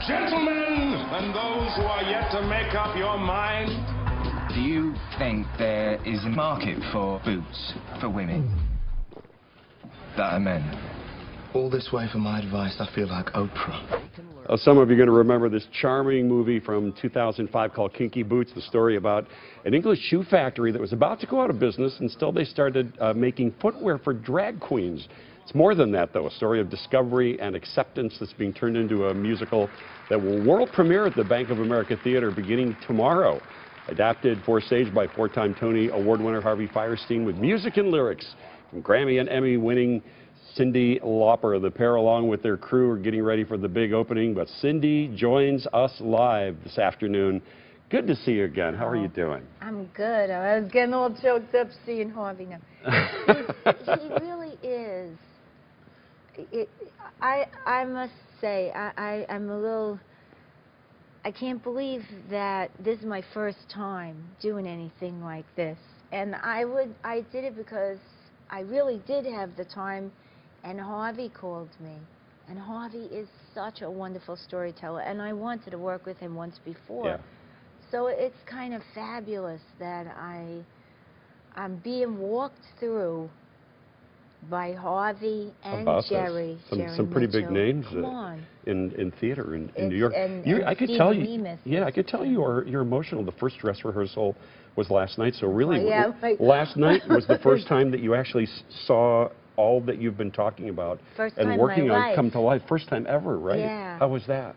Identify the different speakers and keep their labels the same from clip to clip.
Speaker 1: Gentlemen, and those who are yet to make up your mind.
Speaker 2: Do you think there is a market for boots for women that are men?
Speaker 3: All this way for my advice, I feel like Oprah.
Speaker 4: Some of you are going to remember this charming movie from 2005 called Kinky Boots, the story about an English shoe factory that was about to go out of business, and still they started making footwear for drag queens. It's more than that, though, a story of discovery and acceptance that's being turned into a musical that will world premiere at the Bank of America Theater beginning tomorrow. Adapted for stage by four-time Tony Award winner Harvey Fierstein with music and lyrics from Grammy and Emmy winning Cyndi Lauper. The pair, along with their crew, are getting ready for the big opening, but Cyndi joins us live this afternoon. Good to see you again. How are you doing?
Speaker 5: I'm good. I was getting all choked up seeing Harvey now. He really is. I must say, I'm a little... I can't believe that this is my first time doing anything like this. And I did it because I really did have the time, and Harvey called me. And Harvey is such a wonderful storyteller, and I wanted to work with him once before.
Speaker 4: Yeah.
Speaker 5: So it's kind of fabulous that I'm being walked through by Harvey and Jerry.
Speaker 4: Some pretty big names in theater in New York. I could tell you, I could tell you're emotional. The first dress rehearsal was last night, so really, last night was the first time that you actually saw all that you've been talking about and working on come to life. First time ever, right?
Speaker 5: Yeah.
Speaker 4: How was that?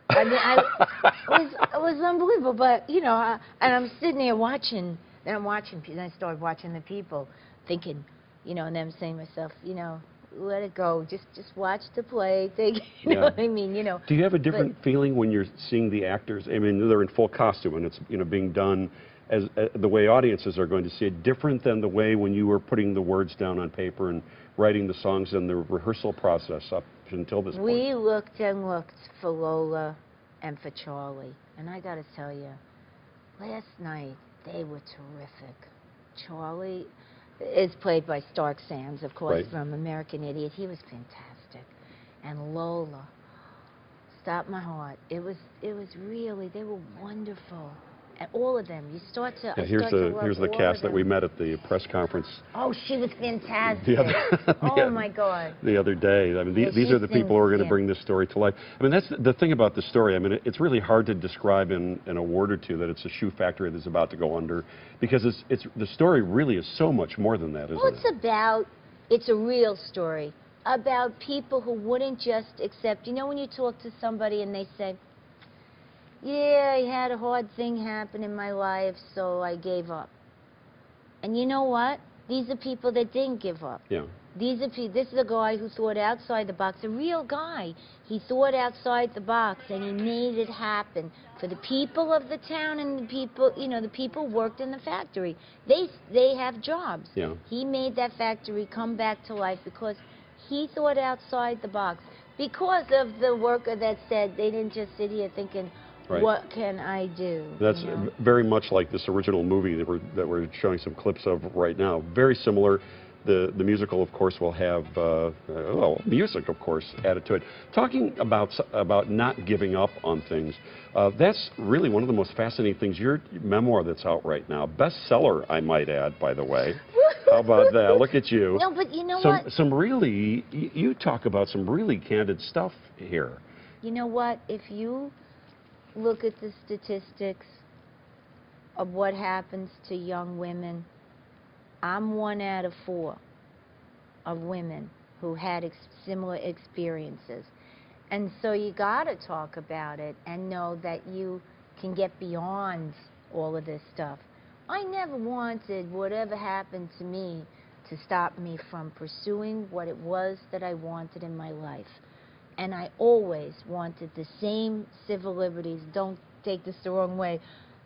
Speaker 5: I mean, it was unbelievable. But you know, and I'm sitting there watching. Then I'm watching. Then I started watching the people, thinking. You know, and then I'm saying to myself, you know, let it go. Just watch the play. You know what I mean? You know.
Speaker 4: Do you have a different feeling when you're seeing the actors? I mean, they're in full costume, and it's being done as the way audiences are going to see it. Different than the way when you were putting the words down on paper and writing the songs and the rehearsal process up until this point.
Speaker 5: We looked and looked for Lola and for Charlie, and I got to tell you, last night they were terrific. Charlie is played by Stark Sands, of course, from American Idiot. He was fantastic. And Lola stopped my heart. It was really, they were wonderful. And all of them. You start to
Speaker 4: here's the cast that we met at the press conference.
Speaker 5: Oh, she was fantastic. Oh my God.
Speaker 4: The other day. I mean, these are the people who are going to bring this story to life. I mean, that's the thing about the story. I mean, it's really hard to describe in a word or two that it's a shoe factory that's about to go under, because the story really is so much more than that, isn't it?
Speaker 5: It's a real story about people who wouldn't just accept. You know, when you talk to somebody and they say, yeah, I had a hard thing happen in my life, so I gave up. And you know what? These are people that didn't give up.
Speaker 4: Yeah.
Speaker 5: This is a guy who thought outside the box, a real guy. He thought outside the box, and he made it happen for the people of the town and the people, you know, the people who worked in the factory. They have jobs. Yeah. He made that factory come back to life because he thought outside the box. Because of the worker that said they didn't just sit here thinking, what can I do?
Speaker 4: That's very much like this original movie that we're showing some clips of right now. Very similar. The musical, of course, will have music, of course, added to it. Talking about not giving up on things, that's really one of the most fascinating things. Your memoir that's out right now, bestseller, I might add, by the way. How about that? Look at you.
Speaker 5: No, but you know what?
Speaker 4: Some really, you talk about some really candid stuff here.
Speaker 5: You know what? If you look at the statistics of what happens to young women, I'm 1 out of 4 of women who had similar experiences. And so you got to talk about it and know that you can get beyond all of this stuff. I never wanted whatever happened to me to stop me from pursuing what it was that I wanted in my life. And I always wanted the same civil liberties. Don't take this the wrong way.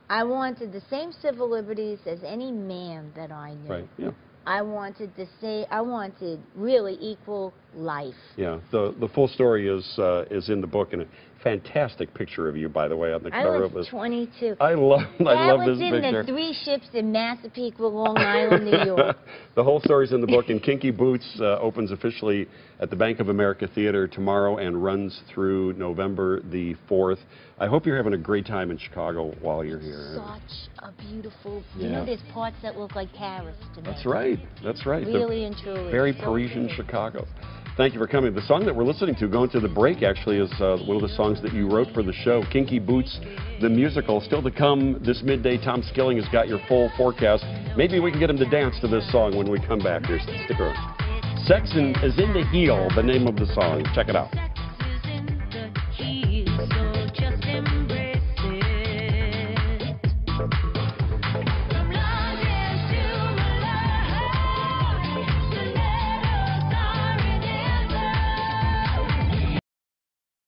Speaker 5: I wanted the same civil liberties as any man that I knew.
Speaker 4: Right, yeah.
Speaker 5: I wanted really equal life.
Speaker 4: Yeah, the full story is in the book, and a fantastic picture of you, by the way, on the cover of this.
Speaker 5: I was 22.
Speaker 4: I love this picture.
Speaker 5: That was in the 3 ships in Massapequa, Long Island, New York.
Speaker 4: The whole story's in the book, and Kinky Boots opens officially at the Bank of America Theater tomorrow and runs through November the 4th. I hope you're having a great time in Chicago while you're here.
Speaker 5: Such a beautiful, you know, there's parts that look like Paris to me.
Speaker 4: That's right, that's right.
Speaker 5: Really and truly.
Speaker 4: Very Parisian Chicago. Thank you for coming. The song that we're listening to, going to the break, actually, is one of the songs that you wrote for the show, Kinky Boots, the musical. Still to come this midday, Tom Skilling has got your full forecast. Maybe we can get him to dance to this song when we come back here. Stick around. Sex is in the Heel, the name of the song. Check it out.